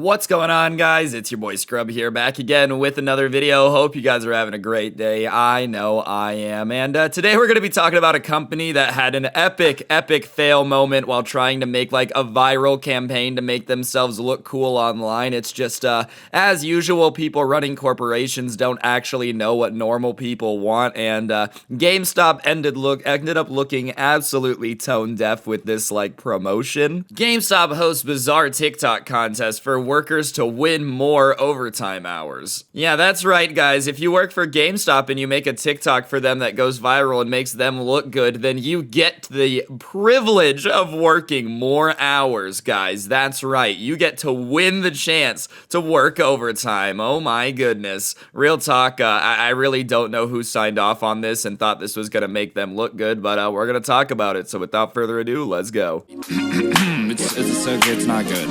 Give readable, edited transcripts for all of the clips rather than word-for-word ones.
What's going on, guys? It's your boy Scrub here, back again with another video. Hope you guys are having a great day. I know I am. And today we're going to be talking about a company that had an epic fail moment while trying to make like a viral campaign to make themselves look cool online. It's just, as usual, people running corporations don't actually know what normal people want. And GameStop ended up looking absolutely tone deaf with this like promotion. GameStop hosts bizarre TikTok contests for workers to win more overtime hours. Yeah, that's right, guys. If you work for GameStop and you make a TikTok for them that goes viral and makes them look good, then you get the privilege of working more hours, guys. That's right. You get to win the chance to work overtime. Oh my goodness. Real talk, I really don't know who signed off on this and thought this was going to make them look good, but we're going to talk about it. So without further ado, let's go. It's not good.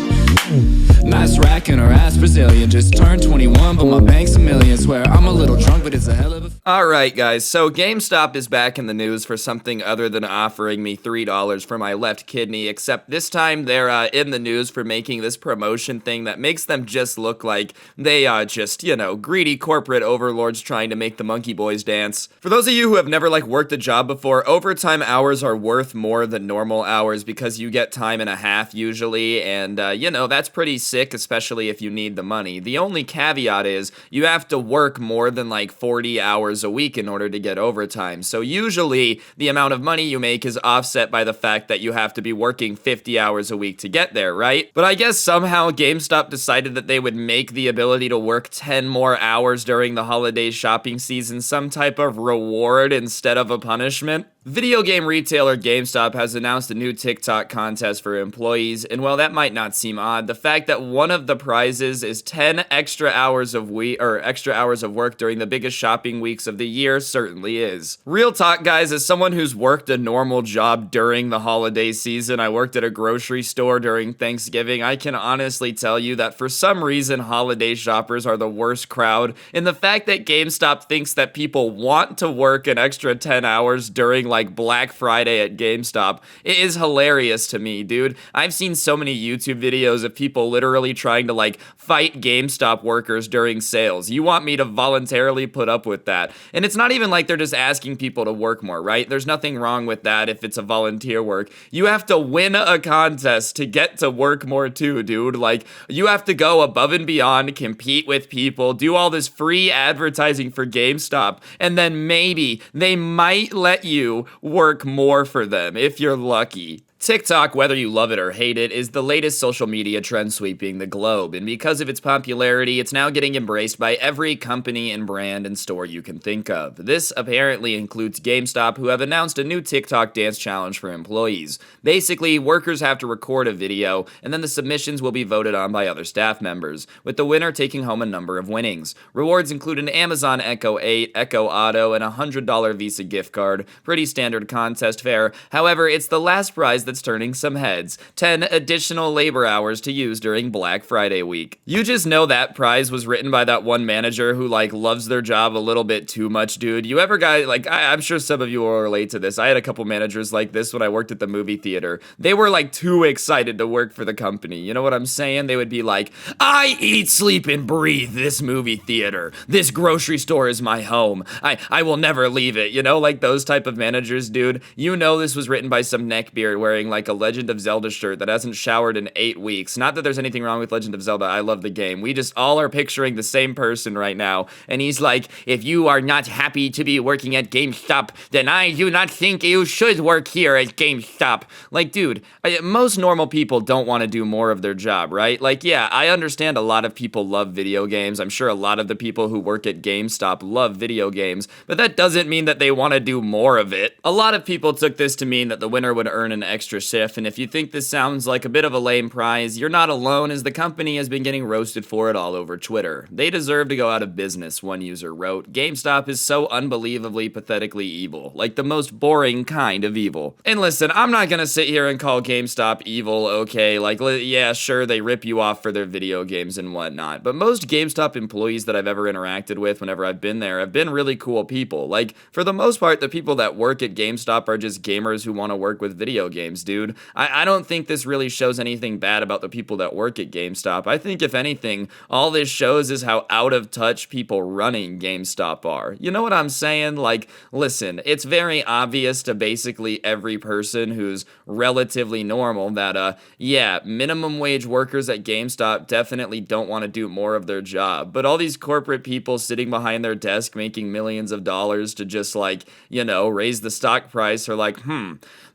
Nice rack in her ass Brazilian. Just turned 21, but my bank's a million. Swear I'm a little drunk, but it's a hell of a... Alright, guys, so GameStop is back in the news for something other than offering me $3 for my left kidney, except this time they're in the news for making this promotion thing that makes them just look like they are just, you know, greedy corporate overlords trying to make the monkey boys dance. For those of you who have never, like, worked a job before, overtime hours are worth more than normal hours because you get time and a half usually, and, you know, that's pretty sick, especially if you need the money. The only caveat is you have to work more than, like, 40 hours a week in order to get overtime. So usually the amount of money you make is offset by the fact that you have to be working 50 hours a week to get there, right? But I guess somehow GameStop decided that they would make the ability to work 10 more hours during the holiday shopping season some type of reward instead of a punishment. Video game retailer GameStop has announced a new TikTok contest for employees, and while that might not seem odd, the fact that one of the prizes is 10 extra hours of work during the biggest shopping weeks of the year certainly is. Real talk, guys, as someone who's worked a normal job during the holiday season, I worked at a grocery store during Thanksgiving, I can honestly tell you that for some reason holiday shoppers are the worst crowd, and the fact that GameStop thinks that people want to work an extra 10 hours during like Black Friday at GameStop, it is hilarious to me, dude. I've seen so many YouTube videos of people literally trying to like fight GameStop workers during sales. You want me to voluntarily put up with that? And it's not even like they're just asking people to work more, right? There's nothing wrong with that if it's a volunteer work. You have to win a contest to get to work more too, dude. Like, you have to go above and beyond, compete with people, do all this free advertising for GameStop, and then maybe they might let you work more for them if you're lucky. TikTok, whether you love it or hate it, is the latest social media trend sweeping the globe, and because of its popularity, it's now getting embraced by every company and brand and store you can think of. This apparently includes GameStop, who have announced a new TikTok dance challenge for employees. Basically, workers have to record a video, and then the submissions will be voted on by other staff members, with the winner taking home a number of winnings. Rewards include an Amazon Echo 8, Echo Auto, and a $100 Visa gift card. Pretty standard contest fare. However, it's the last prize that's turning some heads. 10 additional labor hours to use during Black Friday week. You just know that prize was written by that one manager who like loves their job a little bit too much, dude. You ever guys, like, I'm sure some of you will relate to this. I had a couple managers like this when I worked at the movie theater. They were like too excited to work for the company. You know what I'm saying? They would be like, I eat, sleep, and breathe this movie theater. This grocery store is my home. I will never leave it. You know, like those type of managers, dude. You know this was written by some neckbeard wearing like a Legend of Zelda shirt that hasn't showered in 8 weeks. Not that there's anything wrong with Legend of Zelda. I love the game. We just all are picturing the same person right now. And he's like, if you are not happy to be working at GameStop, then I do not think you should work here at GameStop. Like, dude, most normal people don't want to do more of their job, right? Like, yeah, I understand a lot of people love video games. I'm sure a lot of the people who work at GameStop love video games, but that doesn't mean that they want to do more of it. A lot of people took this to mean that the winner would earn an extra shift, and if you think this sounds like a bit of a lame prize, you're not alone, as the company has been getting roasted for it all over Twitter. They deserve to go out of business, one user wrote. GameStop is so unbelievably pathetically evil, like the most boring kind of evil. And listen, I'm not gonna sit here and call GameStop evil, okay? Like, yeah, sure, they rip you off for their video games and whatnot, but most GameStop employees that I've ever interacted with whenever I've been there have been really cool people. Like, for the most part, the people that work at GameStop are just gamers who want to work with video games. games, dude. I don't think this really shows anything bad about the people that work at GameStop. I think, if anything, all this shows is how out of touch people running GameStop are. You know what I'm saying? Like, listen, it's very obvious to basically every person who's relatively normal that, yeah, minimum wage workers at GameStop definitely don't want to do more of their job. But all these corporate people sitting behind their desk making millions of dollars to just, like, you know, raise the stock price are like,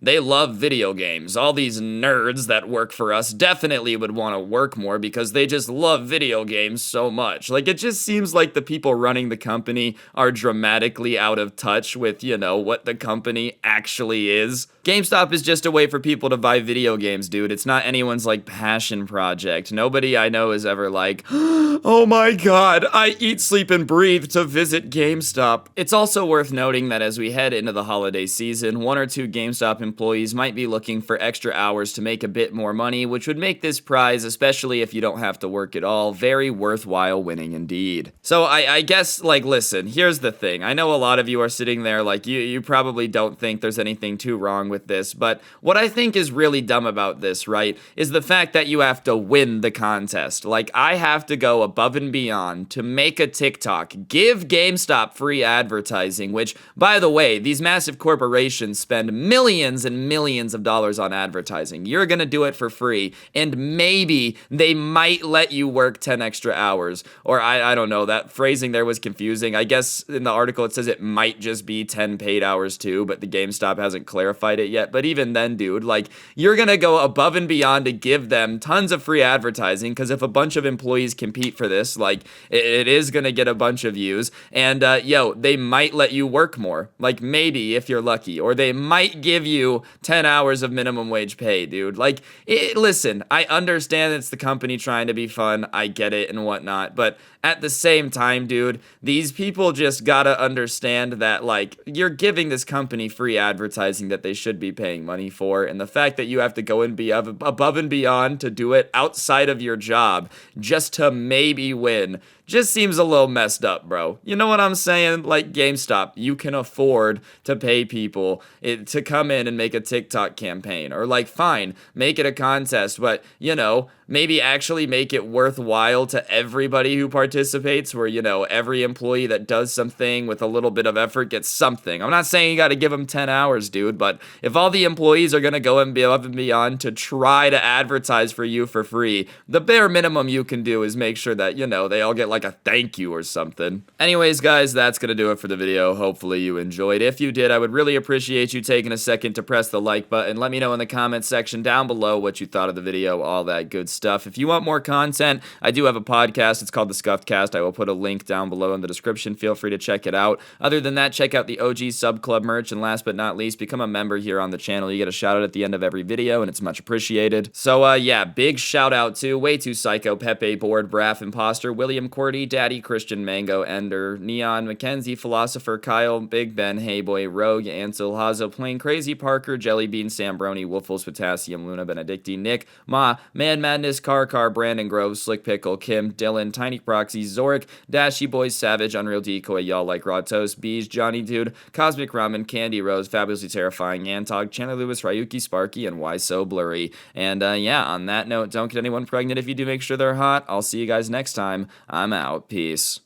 they love video games. All these nerds that work for us definitely would want to work more because they just love video games so much. Like, it just seems like the people running the company are dramatically out of touch with, you know, what the company actually is. GameStop is just a way for people to buy video games, dude. It's not anyone's, like, passion project. Nobody I know is ever like, oh my god, I eat, sleep, and breathe to visit GameStop. It's also worth noting that as we head into the holiday season, one or two GameStop employees might be looking for extra hours to make a bit more money, which would make this prize, especially if you don't have to work at all, very worthwhile winning indeed. So I guess, like, listen, here's the thing. I know a lot of you are sitting there like, you probably don't think there's anything too wrong with this, but what I think is really dumb about this, right, is the fact that you have to win the contest. Like, I have to go above and beyond to make a TikTok, give GameStop free advertising, which, by the way, these massive corporations spend millions and millions of dollars on advertising. You're gonna do it for free, and maybe they might let you work 10 extra hours. Or I don't know, that phrasing there was confusing. I guess in the article it says it might just be 10 paid hours too, but the GameStop hasn't clarified it yet. But even then, dude, like, you're gonna go above and beyond to give them tons of free advertising, because if a bunch of employees compete for this, like, it is gonna get a bunch of views, and yo, they might let you work more, like, maybe if you're lucky, or they might give you 10 hours of minimum wage pay, dude. Like, listen, I understand it's the company trying to be fun, I get it and whatnot, but at the same time, dude, these people just gotta understand that, like, you're giving this company free advertising that they should be paying money for, and the fact that you have to go and be above and beyond to do it outside of your job just to maybe win just seems a little messed up, bro. You know what I'm saying? Like, GameStop, you can afford to pay people to come in and make a TikTok campaign, or, like, fine, make it a contest, but, you know, maybe actually make it worthwhile to everybody who participates, where, you know, every employee that does something with a little bit of effort gets something. I'm not saying you got to give them 10 hours, dude, but if all the employees are going to go and be above and beyond to try to advertise for you for free, the bare minimum you can do is make sure that, you know, they all get, like, a thank you or something. Anyways, guys, that's going to do it for the video. Hopefully you enjoyed. If you did, I would really appreciate you taking a second to press the like button. Let me know in the comments section down below what you thought of the video, all that good stuff. If you want more content, I do have a podcast. It's called the SKUFFED Cast. I will put a link down below in the description. Feel free to check it out. Other than that, check out the OG Sub Club merch, and last but not least, become a member here on the channel. You get a shout out at the end of every video, and it's much appreciated. So, yeah, big shout out to Way Too Psycho, Pepe, Board, Braff, Imposter, William Cordy, Daddy, Christian, Mango, Ender, Neon, Mackenzie, Philosopher, Kyle, Big Ben, Heyboy, Rogue, Ansel, Hazo, Plain Crazy, Parker, Jellybean, Sambroni, Wolfles, Potassium, Luna, Benedicti, Nick, Ma, Man Madness, Car, Brandon Grove, Slick Pickle, Kim, Dylan, Tiny Proxy, Zorik, Dashy Boys, Savage, Unreal Decoy, Y'all Like Raw Toast, Bees, Johnny Dude, Cosmic Ramen, Candy Rose, Fabulously Terrifying, Antog, Chandler Lewis, Ryuki, Sparky, and Why So Blurry. And yeah, on that note, don't get anyone pregnant if you do, make sure they're hot. I'll see you guys next time. I'm out. Peace.